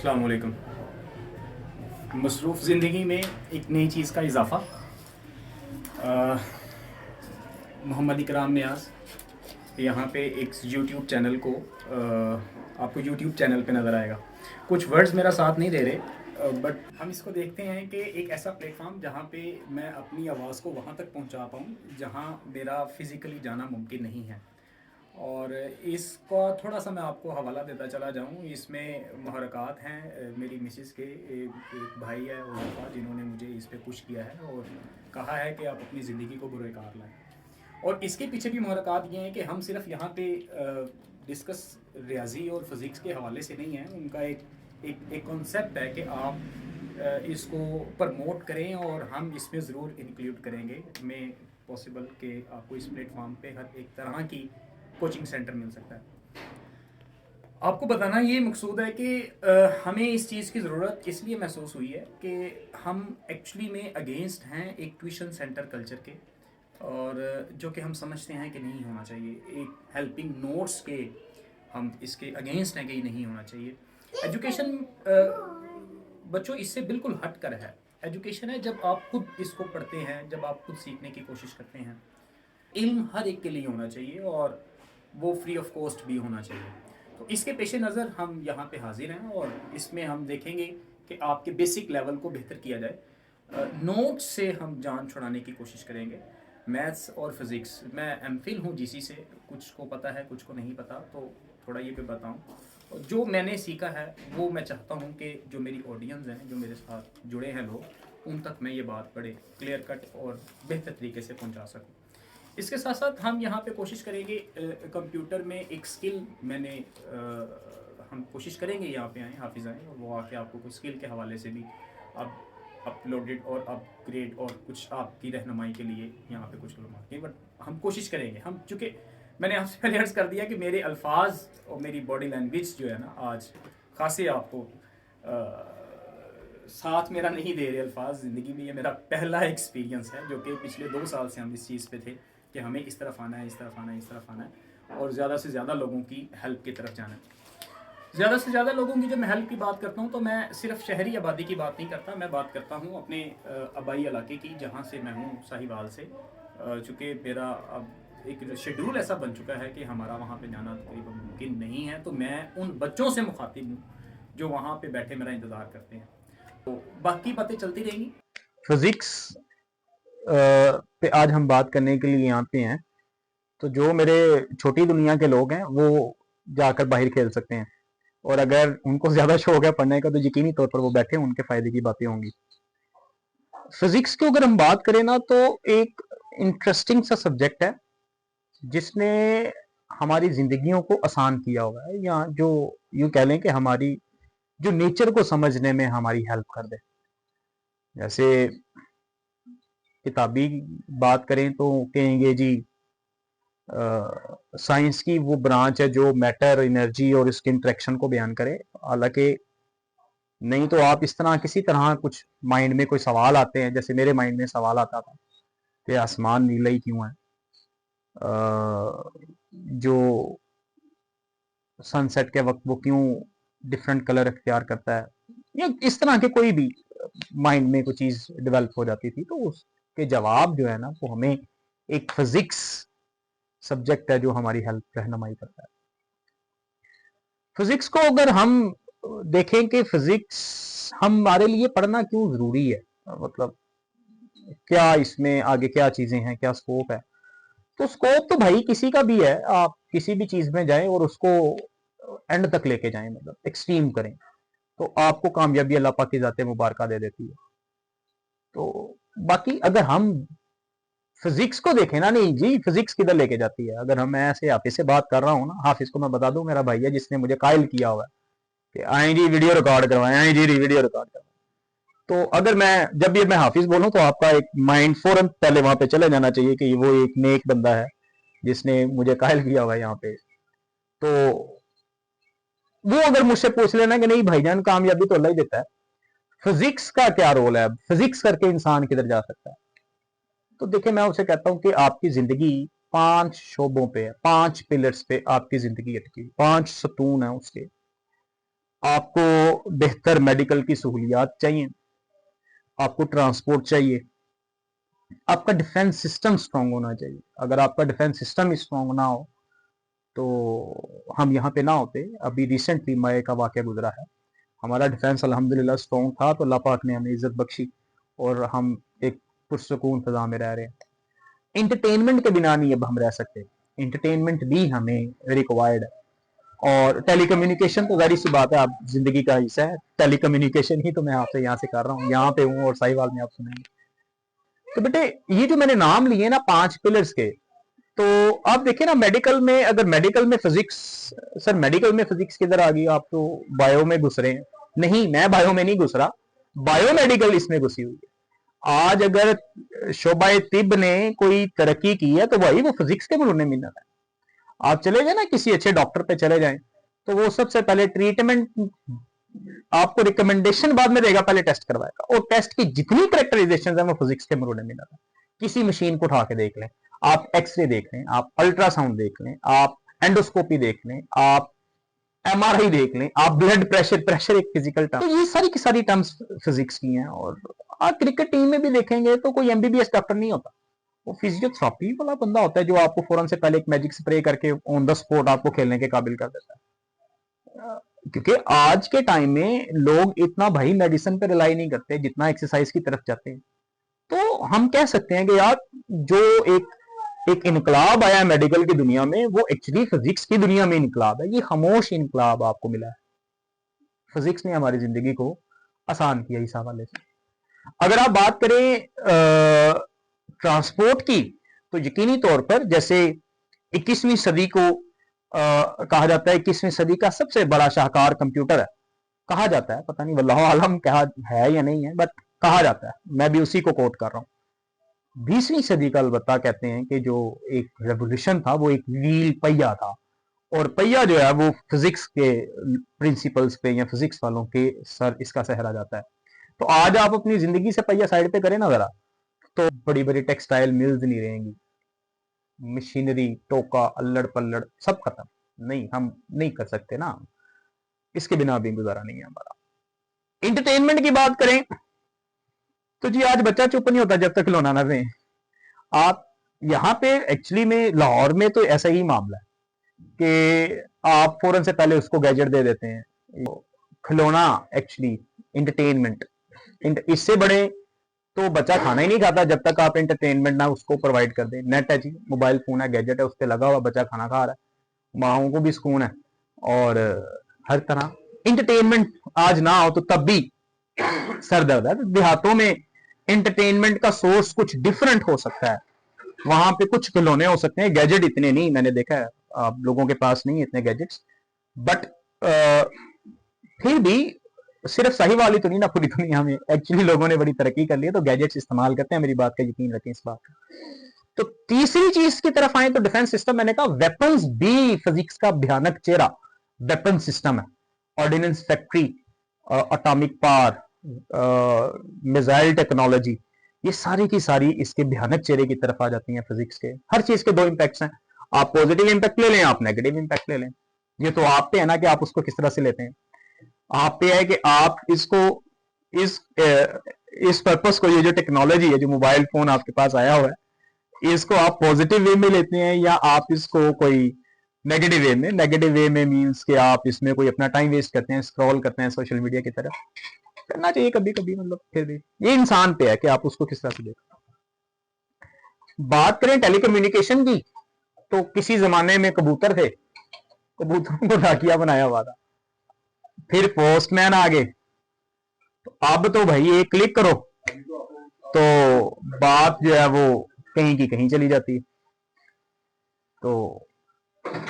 अस्सलाम वालेकुम। मसरूफ़ ज़िंदगी में एक नई चीज़ का इजाफ़ा। मोहम्मद इकराम नियाज़ यहाँ पे एक यूट्यूब चैनल को आपको यूट्यूब चैनल पे नज़र आएगा। कुछ वर्ड्स मेरा साथ नहीं दे रहे, बट हम इसको देखते हैं कि एक ऐसा प्लेटफॉर्म जहाँ पे मैं अपनी आवाज़ को वहाँ तक पहुँचा पाऊँ जहाँ मेरा फ़िज़िकली जाना मुमकिन नहीं है। और इसका थोड़ा सा मैं आपको हवाला देता चला जाऊँ। इसमें मुहरक़ात हैं मेरी मिसिज़ के, एक भाई है उनका, जिन्होंने मुझे इस पे पुश किया है और कहा है कि आप अपनी ज़िंदगी को बुरकार लाएँ। और इसके पीछे भी मुहरक़ात ये हैं कि हम सिर्फ यहाँ पे डिस्कस रियाजी और फ़िज़िक्स के हवाले से नहीं है। उनका एक कॉन्सेप्ट है कि आप इसको प्रमोट करें और हम इसमें ज़रूर इंक्लूड करेंगे। में पॉसिबल कि आपको इस प्लेटफॉर्म पे हर एक तरह की कोचिंग सेंटर मिल सकता है। आपको बताना ये मकसूद है कि हमें इस चीज़ की ज़रूरत इसलिए महसूस हुई है कि हम एक्चुअली में अगेंस्ट हैं एक ट्यूशन सेंटर कल्चर के, और जो कि हम समझते हैं कि नहीं होना चाहिए। एक हेल्पिंग नोट्स के हम इसके अगेंस्ट हैं कि नहीं होना चाहिए। एजुकेशन बच्चों इससे बिल्कुल हट कर है। एजुकेशन है जब आप खुद इसको पढ़ते हैं, जब आप खुद सीखने की कोशिश करते हैं। इल्म हर एक के लिए होना चाहिए और वो फ्री ऑफ कॉस्ट भी होना चाहिए। तो इसके पेश नज़र हम यहाँ पे हाजिर हैं और इसमें हम देखेंगे कि आपके बेसिक लेवल को बेहतर किया जाए। नोट्स से हम जान छुड़ाने की कोशिश करेंगे। मैथ्स और फिज़िक्स, मैं एमफिल हूँ जीसी से, कुछ को पता है कुछ को नहीं पता, तो थोड़ा ये पे बताऊँ। और जो मैंने सीखा है वो मैं चाहता हूँ कि जो मेरी ऑडियंस हैं, जो मेरे साथ जुड़े हैं लोग, उन तक मैं ये बात बड़े क्लियर कट और बेहतर तरीके से पहुँचा सकूँ। इसके साथ साथ हम यहाँ पे कोशिश करेंगे कंप्यूटर में एक स्किल हम कोशिश करेंगे यहाँ पे आएँ, हाफिज़ आएँ और वो आके आपको कुछ स्किल के हवाले से भी अब अपलोडेड और अपग्रेड और कुछ आपकी रहनुमाई के लिए यहाँ पे कुछ मांगे। बट हम कोशिश करेंगे, हम चूँकि मैंने आपसे पहले अर्ज़ कर दिया कि मेरे अल्फाज और मेरी बॉडी लैंग्वेज जो है ना आज खासे आपको साथ मेरा नहीं दे रहे अल्फाज। ज़िंदगी में ये मेरा पहला एक्सपीरियंस है, जो कि पिछले 2 साल से हम इस चीज़ पे थे कि हमें इस तरफ आना है, इस तरफ आना है, इस तरफ आना है और ज़्यादा से ज़्यादा लोगों की हेल्प की तरफ जाना है। ज़्यादा से ज़्यादा लोगों की जब मैं हेल्प की बात करता हूँ तो मैं सिर्फ शहरी आबादी की बात नहीं करता, मैं बात करता हूँ अपने आबाई इलाके की, जहाँ से मैं हूँ, साहिवाल से। चूँकि मेरा अब एक शेड्यूल ऐसा बन चुका है कि हमारा वहाँ पे जाना तकरीबन मुमकिन नहीं है, तो मैं उन बच्चों से मुखातिब हूँ जो वहाँ पे बैठे मेरा इंतज़ार करते हैं। तो बाकी बातें चलती रहेंगी। फिजिक्स पे आज हम बात करने के लिए यहाँ पे हैं। तो जो मेरे छोटी दुनिया के लोग हैं वो जाकर बाहर खेल सकते हैं, और अगर उनको ज्यादा शौक है पढ़ने का तो यकीनी तौर पर वो बैठे, उनके फायदे की बातें होंगी। फिजिक्स की अगर हम बात करें ना, तो एक इंटरेस्टिंग सा सब्जेक्ट है जिसने हमारी जिंदगियों को आसान किया हुआ है, या जो यूं कह लें कि हमारी जो नेचर को समझने में हमारी हेल्प कर दे। जैसे किताबी बात करें तो कहेंगे जी साइंस की वो ब्रांच है जो मैटर, एनर्जी और इसके इंटरेक्शन को बयान करे। हालांकि नहीं तो आप इस तरह किसी तरह कुछ माइंड में कोई सवाल आते हैं, जैसे मेरे माइंड में सवाल आता था कि आसमान नीला ही क्यों है, जो सनसेट के वक्त वो क्यों डिफरेंट कलर इख्तियार करता है, या इस तरह के कोई भी माइंड में कोई चीज डेवलप हो जाती थी, तो उसके जवाब जो है ना वो हमें एक फिजिक्स सब्जेक्ट है जो हमारी हेल्प रहनुमाई करता है। फिजिक्स को अगर हम देखें कि फिजिक्स हमारे लिए पढ़ना क्यों जरूरी है, मतलब क्या इसमें आगे क्या चीजें हैं, क्या स्कोप है। तो स्कोप तो भाई किसी का भी है, आप किसी भी चीज में जाएं और उसको एंड तक लेके जाएं, मतलब एक्सट्रीम करें, तो आपको कामयाबी अल्लाह पाक की जाते मुबारक दे देती है। तो बाकी अगर हम फिजिक्स को देखें ना, नहीं जी फिजिक्स किधर लेके जाती है। अगर हम, मैं ऐसे हाफिज से बात कर रहा हूँ ना, हाफिज को मैं बता दूं मेरा भाई है जिसने मुझे कायल किया हुआ है कि आए जी वीडियो रिकॉर्ड करवाएं, आए जी वीडियो रिकॉर्ड करवाएं। तो अगर मैं जब ये मैं हाफिज बोलूं तो आपका एक माइंड फौरन पहले वहां पे चले जाना चाहिए कि वो एक नेक बंदा है जिसने मुझे कायल किया हुआ है यहाँ पे। तो वो अगर मुझसे पूछ लेना कि नहीं भाईजान कामयाबी तो अल्लाह ही देता है, फिजिक्स का क्या रोल है, फिजिक्स करके इंसान किधर जा सकता है। तो देखिए मैं उसे कहता हूं कि आपकी जिंदगी 5 शोबों पे है, 5 पिलर्स पे आपकी जिंदगी अटकी, 5 सतून है उसके। आपको बेहतर मेडिकल की सहूलियात चाहिए, आपको ट्रांसपोर्ट चाहिए, आपका डिफेंस सिस्टम स्ट्रांग होना चाहिए। अगर आपका डिफेंस सिस्टम ही स्ट्रांग ना हो तो हम यहाँ पे ना होते। अभी रिसेंटली मई का वाक़या गुजरा है, हमारा डिफेंस अल्हम्दुलिल्लाह स्ट्रांग था तो अल्लाह पाक ने हमें इज्जत बख्शी और हम एक पुरसकून फिजा में रह रहे हैं। इंटरटेनमेंट के बिना नहीं अब हम रह सकते, इंटरटेनमेंट भी हमें रिक्वायर्ड है। और टेलीकम्युनिकेशन तो जाहिर सी बात है, आप जिंदगी का हिस्सा है, टेलीकम्युनिकेशन ही तो मैं आपसे यहाँ से कर रहा हूँ, यहाँ पे हूँ और साहिवाल में आप सुनेंगे। तो बेटे ये जो मैंने नाम लिए ना 5 पिलर्स के, तो आप देखिए ना मेडिकल में, अगर मेडिकल में फिजिक्स, सर मेडिकल में फिजिक्स किधर आ गई, आप तो बायो में घुस रहे हैं। नहीं, मैं बायो में नहीं घुस रहा, बायोमेडिकल इसमें घुसी हुई है। आज अगर शोबाए तिब ने कोई तरक्की की है तो भाई वो फिजिक्स के मुन्ने मिन्नत है। आप चले जाए ना किसी अच्छे डॉक्टर पे चले जाएं तो वो सबसे पहले ट्रीटमेंट, आपको रिकमेंडेशन बाद में देगा, पहले टेस्ट करवाएगा और टेस्ट की जितनी करेक्टराइजेशन है वो फिजिक्स के मुन्ने मिन्नत है। किसी मशीन को उठा के देख लें, आप एक्सरे देख लें, आप अल्ट्रासाउंड देख लें, आप एंडोस्कोपी देख लें, आप एमआरआई देख लें, आप ब्लड प्रेशर, प्रेशर एक फिजिकल टर्म, तो ये सारी की सारी टर्म्स फिजिक्स की हैं। और आप क्रिकेट टीम में भी देखेंगे तो कोई एमबीबीएस डॉक्टर नहीं होता, वो फिजियोथेरेपी वाला बंदा होता है जो आपको फौरन से पहले एक मैजिक स्प्रे करके ऑन द स्पॉट आपको खेलने के काबिल कर देता है। क्योंकि आज के टाइम में लोग इतना भाई मेडिसिन पे रिलाई नहीं करते जितना एक्सरसाइज की तरफ जाते हैं। तो हम कह सकते हैं कि यार जो एक एक इनकलाब आया है मेडिकल की दुनिया में, वो एक्चुअली फिजिक्स की दुनिया में इनकलाब है। ये खामोश इनकलाब आपको मिला है, फिजिक्स ने हमारी जिंदगी को आसान किया इस हवाले से। अगर आप बात करें ट्रांसपोर्ट की, तो यकीनी तौर पर जैसे 21वीं सदी को कहा जाता है 21वीं सदी का सबसे बड़ा शाहकार कंप्यूटर है, कहा जाता है, पता नहीं वल्लाहु आलम क्या है या नहीं है, बट कहा जाता है, मैं भी उसी को कोट कर रहा हूँ। 20वीं सदी का अलबत्ता कहते हैं कि जो एक रेवोल्यूशन था वो एक व्हील पहिया था, और पहिया जो है वो फिजिक्स के प्रिंसिपल्स पे या फिजिक्स वालों के सर इसका सहरा जाता है। तो आज आप अपनी जिंदगी से पहिया साइड पे करें ना जरा, तो बड़ी बड़ी टेक्सटाइल मिल्स नहीं रहेंगी, मशीनरी टोका अल्लड़ पल्लड़ सब खत्म। नहीं, हम नहीं कर सकते ना, इसके बिना भी गुजारा नहीं है हमारा। इंटरटेनमेंट की बात करें तो जी आज बच्चा चुप नहीं होता जब तक खिलौना ना दें। आप यहाँ पे एक्चुअली में लाहौर में तो ऐसा ही मामला है कि आप फौरन से पहले उसको गैजेट दे देते हैं। खिलौना एक्चुअली इंटरटेनमेंट, इससे बड़े तो बच्चा खाना ही नहीं खाता जब तक आप इंटरटेनमेंट ना उसको प्रोवाइड कर दें। नेट है जी, मोबाइल फोन है, गैजेट है, उस पर लगा हुआ बच्चा खाना खा रहा है, माओ को भी सुकून है और हर तरह इंटरटेनमेंट आज ना हो तो तब भी सर दर्द है। देहातों में इंटरटेनमेंट का सोर्स कुछ डिफरेंट हो सकता है, वहां पे कुछ खिलौने हो सकते हैं, गैजेट इतने नहीं, मैंने देखा है आप लोगों के पास नहीं इतने गैजेट्स, बट फिर भी सिर्फ सही वाली तो नहीं ना, पूरी दुनिया में एक्चुअली लोगों ने बड़ी तरक्की कर ली है तो गैजेट्स इस्तेमाल करते हैं, मेरी बात का यकीन रखें इस बात। तो तीसरी चीज की तरफ आए तो डिफेंस सिस्टम, मैंने कहा वेपन्स भी फिजिक्स का भयानक चेहरा वेपन सिस्टम है। Ordnance factory, atomic power, missile technology, ये सारी की सारी इसके भयानक चेहरे की तरफ आ जाती हैं फिजिक्स के। हर चीज के दो इम्पैक्ट्स हैं, आप पॉजिटिव इम्पैक्ट ले लें, आप नेगेटिव इम्पैक्ट ले लें, ये तो आप पे है ना कि आप उसको किस तरह से लेते हैं। आप पे है कि आप इसको इस इस पर्पस को, ये जो टेक्नोलॉजी है, जो मोबाइल फोन आपके पास आया हुआ है, इसको आप पॉजिटिव वे में लेते हैं या आप इसको कोई नेगेटिव वे में। नेगेटिव वे में मींस कि आप इसमें कोई अपना टाइम वेस्ट करते हैं, स्क्रॉल करते हैं सोशल मीडिया की तरफ, करना चाहिए कभी कभी, मतलब फिर भी ये इंसान पे है कि आप उसको किस तरह से देखते हैं। बात करें टेलीकम्युनिकेशन की, तो किसी जमाने में कबूतर थे, कबूतरों को डाकिया बनाया हुआ था, फिर पोस्टमैन आ गए, तो अब तो भाई एक क्लिक करो तो बात जो है वो कहीं की कहीं चली जाती है। तो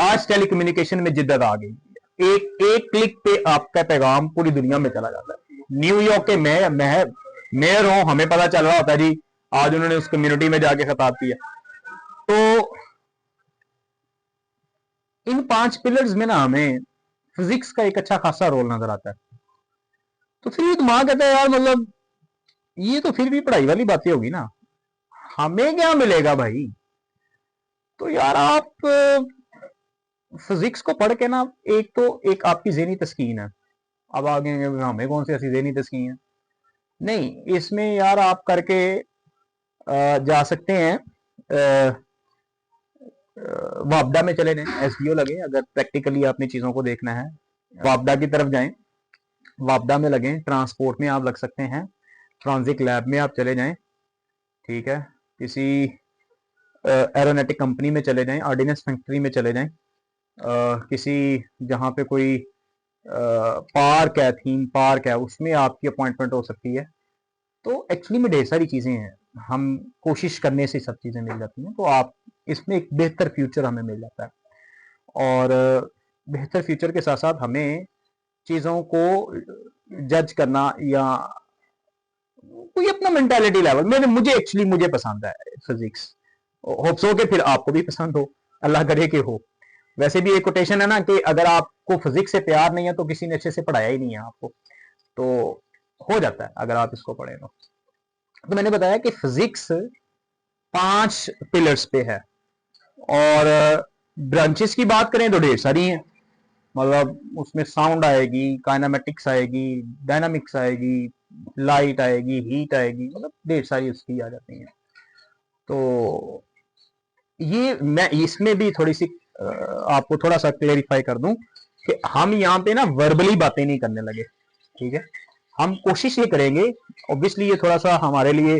आज टेलीकम्युनिकेशन में जिद्दत आ गई, एक एक क्लिक पे आपका पैगाम पूरी दुनिया में चला जाता है। न्यूयॉर्क के मेयर हो, हमें पता चल रहा होता है जी आज उन्होंने उस कम्युनिटी में जाके खिताब किया। तो इन 5 पिलर्स में ना हमें फिजिक्स का एक अच्छा खासा रोल नजर आता है। तो फिर दिमाग कहता है यार मतलब ये तो फिर भी पढ़ाई वाली बातें होगी ना, हमें क्या मिलेगा भाई। तो यार आप फिजिक्स को पढ़ के ना, एक तो एक आपकी ज़हनी तस्कीन है, अब आगे हमें कौन सी ऐसी देनी तस्की है। नहीं, इसमें यार आप करके जा सकते हैं। वापडा में चले जाएं, एसबीओ लगे, अगर प्रैक्टिकली आपने चीज़ों को देखना है वापडा की तरफ जाएं, वापडा में लगें, ट्रांसपोर्ट में आप लग सकते हैं, ट्रांजिट लैब में आप चले जाएं, ठीक है, किसी एरोनॉटिक कंपनी में चले जाएं, ऑर्डिनेंस फैक्ट्री में चले जाएं, किसी जहाँ पे कोई पार्क है, थीम पार्क है, उसमें आपकी अपॉइंटमेंट हो सकती है। तो एक्चुअली में ढेर सारी चीज़ें हैं, हम कोशिश करने से सब चीज़ें मिल जाती हैं, तो आप इसमें एक बेहतर फ्यूचर हमें मिल जाता है। और बेहतर फ्यूचर के साथ साथ हमें चीज़ों को जज करना या कोई अपना मेंटालिटी लेवल, मुझे एक्चुअली मुझे पसंद है फिजिक्स, होप्स हो कि फिर आपको भी पसंद हो, अल्लाह करे कि हो। वैसे भी एक कोटेशन है ना कि अगर आपको फिजिक्स से प्यार नहीं है तो किसी ने अच्छे से पढ़ाया ही नहीं है आपको, तो हो जाता है अगर आप इसको पढ़े तो मैंने बताया कि फिजिक्स 5 पिलर्स पे है, और ब्रांचेस की बात करें तो ढेर सारी हैं। मतलब उसमें साउंड आएगी, काइनेमेटिक्स आएगी, डायनामिक्स आएगी, लाइट आएगी, हीट आएगी, मतलब ढेर सारी उसकी आ जाती हैं। तो ये मैं इसमें भी थोड़ी सी आपको थोड़ा सा क्लेरिफाई कर दूं कि हम यहाँ पे ना वर्बली बातें नहीं करने लगे, ठीक है। हम कोशिश ये करेंगे, ऑब्वियसली ये थोड़ा सा हमारे लिए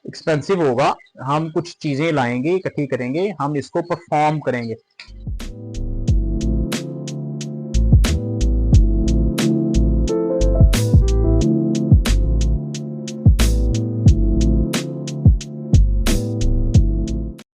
एक्सपेंसिव होगा, हम कुछ चीजें लाएंगे, इकट्ठी करेंगे, हम इसको परफॉर्म करेंगे।